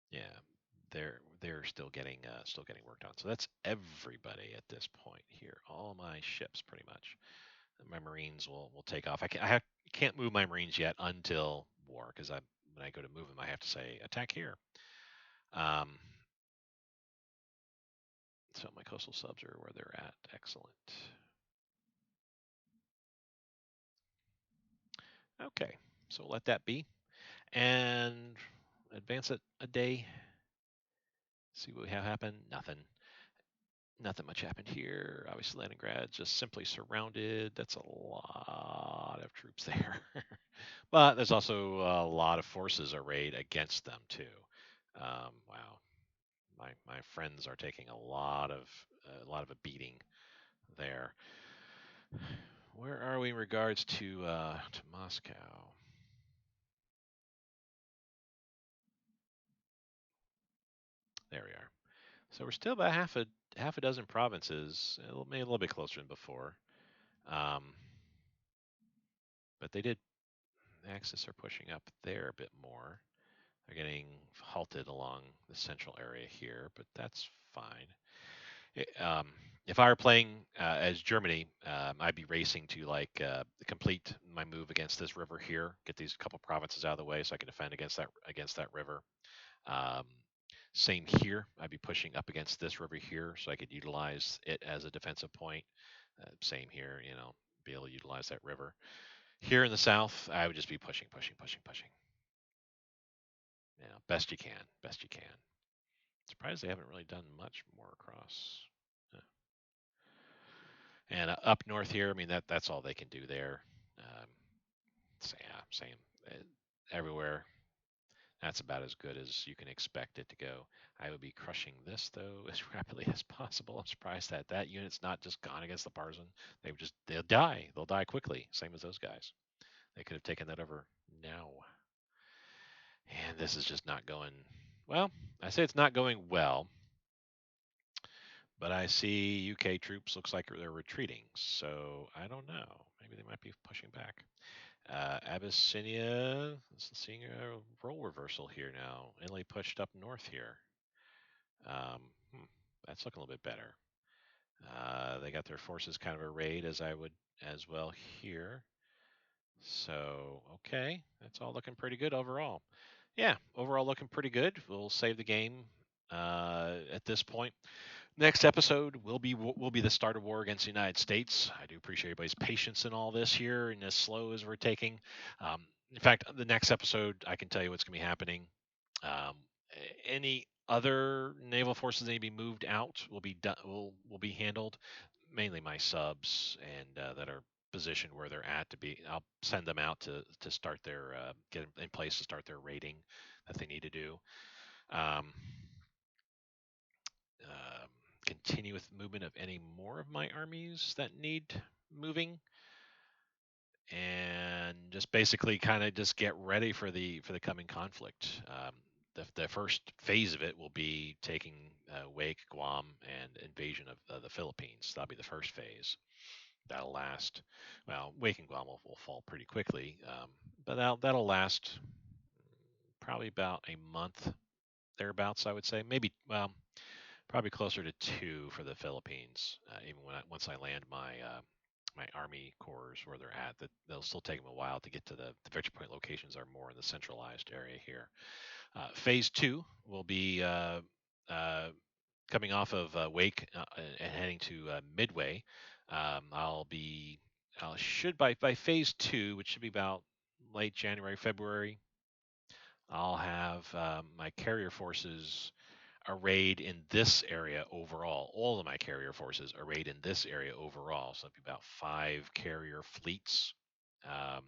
yeah, they're still getting worked on. So that's everybody at this point here. All my ships, pretty much. My Marines will take off. Can't move my Marines yet until war, because when I go to move them, I have to say attack here. Um, so my coastal subs are where they're at. Excellent. Okay, so we'll let that be and advance it a day. See what we have happen. Nothing much happened here. Obviously, Leningrad just simply surrounded. That's a lot of troops there. But there's also a lot of forces arrayed against them too. Wow, my friends are taking a lot of a beating there. Where are we in regards to Moscow? There we are. So we're still about half a dozen provinces, maybe a little bit closer than before. Um, but the Axis are pushing up there a bit more. They're getting halted along the central area here, but that's fine. If I were playing as Germany, I'd be racing to complete my move against this river here, get these couple provinces out of the way so I can defend against that river. Um, Same here. I'd be pushing up against this river here so I could utilize it as a defensive point. Same here, be able to utilize that river. Here in the south, I would just be pushing, pushing, pushing, pushing. Best you can. Best you can. Surprised they haven't really done much more across. Yeah. And up north here, I mean that's all they can do there. Um, so yeah, same everywhere. That's about as good as you can expect it to go. I would be crushing this though as rapidly as possible. I'm surprised that that unit's not just gone against the Partisan. They'll die. They'll die quickly. Same as those guys. They could have taken that over now. And this is just not going well. I say it's not going well, but I see UK troops looks like they're retreating. So I don't know. Maybe they might be pushing back. Abyssinia is seeing a role reversal here now. Italy pushed up north here. Um, hmm, that's looking a little bit better. They got their forces kind of arrayed as I would as well here. So, okay, that's all looking pretty good overall. Yeah, overall looking pretty good. We'll save the game at this point. Next episode will be the start of war against the United States. I do appreciate everybody's patience in all this here and as slow as we're taking. Um, in fact, the next episode I can tell you what's going to be happening. Um, any other naval forces that need to be moved out will be done, will be handled. Mainly my subs and that are positioned where they're at to be. I'll send them out to start their get in place to start their rating that they need to do. Um, um, Continue with movement of any more of my armies that need moving, and just basically kind of just get ready for the coming conflict. The first phase of it will be taking Wake, Guam, and invasion of the Philippines. That'll be the first phase. That'll last. Well, Wake and Guam will fall pretty quickly, but that'll last probably about a month thereabouts. I would say maybe probably closer to 2 for the Philippines. Even once I land my army corps where they're at, that they'll still take them a while to get to the victory point locations are more in the centralized area here. Phase 2 will be uh, coming off of Wake and heading to Midway. I should by phase 2, which should be about late January, February. I'll have my carrier forces arrayed in this area overall. All of my carrier forces arrayed in this area overall. So it'd be about 5 carrier fleets. Um,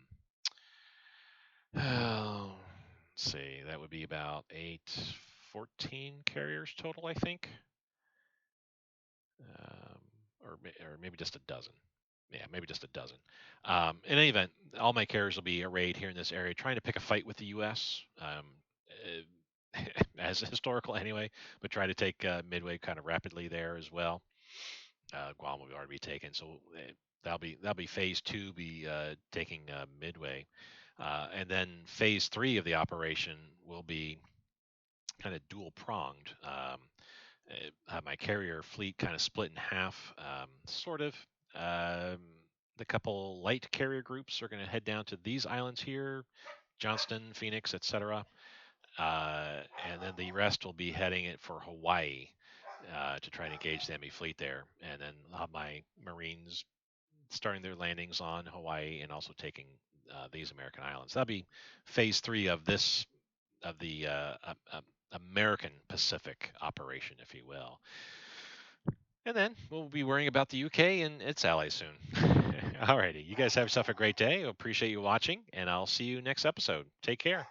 let's see, that would be about 14 carriers total, I think, um, or maybe just a dozen. Yeah, maybe just a dozen. In any event, all my carriers will be arrayed here in this area, trying to pick a fight with the U.S. As historical anyway, but try to take Midway kind of rapidly there as well. Guam will already be taken, so that'll be phase 2, be taking Midway, and then phase 3 of the operation will be kind of dual pronged. Have my carrier fleet kind of split in half, sort of. Um, the couple light carrier groups are going to head down to these islands here, Johnston, Phoenix, etc. And then the rest will be heading it for Hawaii to try and engage the enemy fleet there. And then I'll have my Marines starting their landings on Hawaii and also taking these American islands. That'll be phase 3 of the American Pacific operation, if you will. And then we'll be worrying about the UK and its allies soon. Alrighty, you guys have yourself a great day. I appreciate you watching, and I'll see you next episode. Take care.